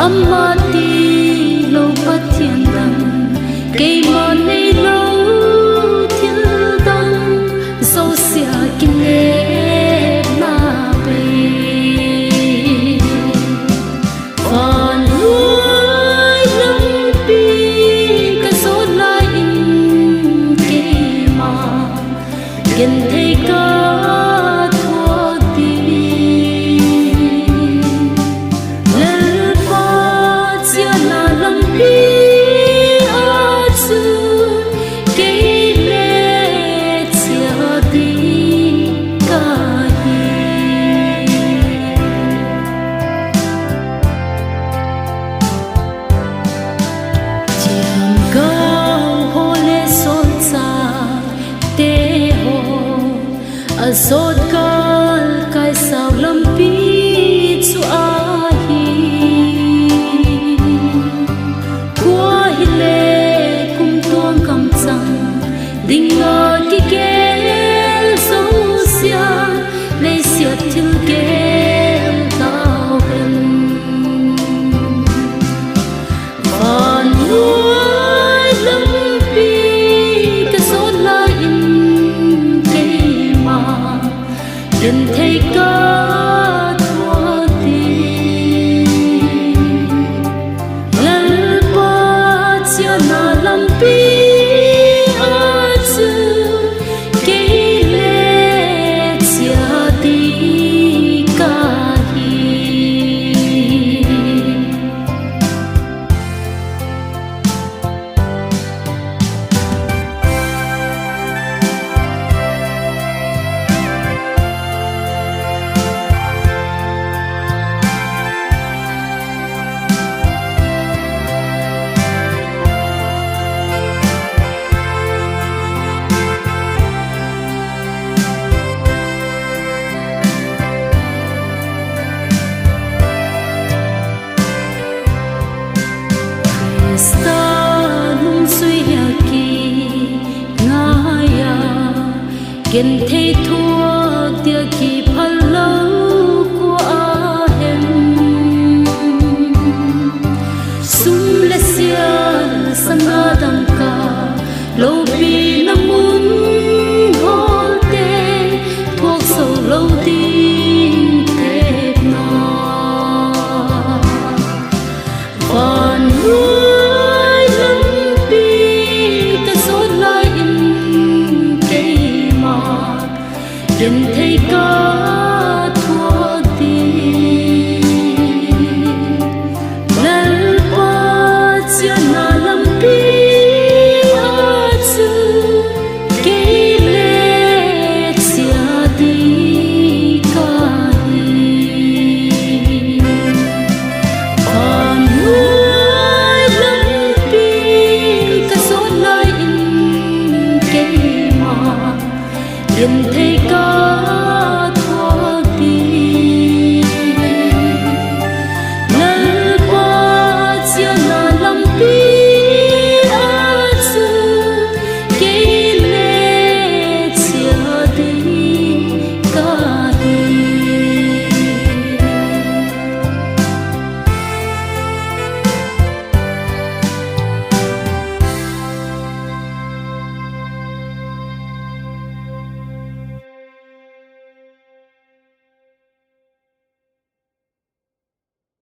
amati lo pathian đằng cây mò nay lâu thiên đăng sâu xia kim nê na bê còn nuôi lâm pi cái số lại in cây mà kiến thấy có thua đi lên qua chia là lâm pi sốt cal cái sao lâm pi chu a hi qua hi lệ cùng tuông cầm chẳng đình ngờ ki kel sâu xia lấy xiết thiên kel tao hình còn nuôi lâm pi cái sốt lại đừng thấy có thua đi lần qua chia na lâm pi ở chữ cây lệ chia đi cả hi kiến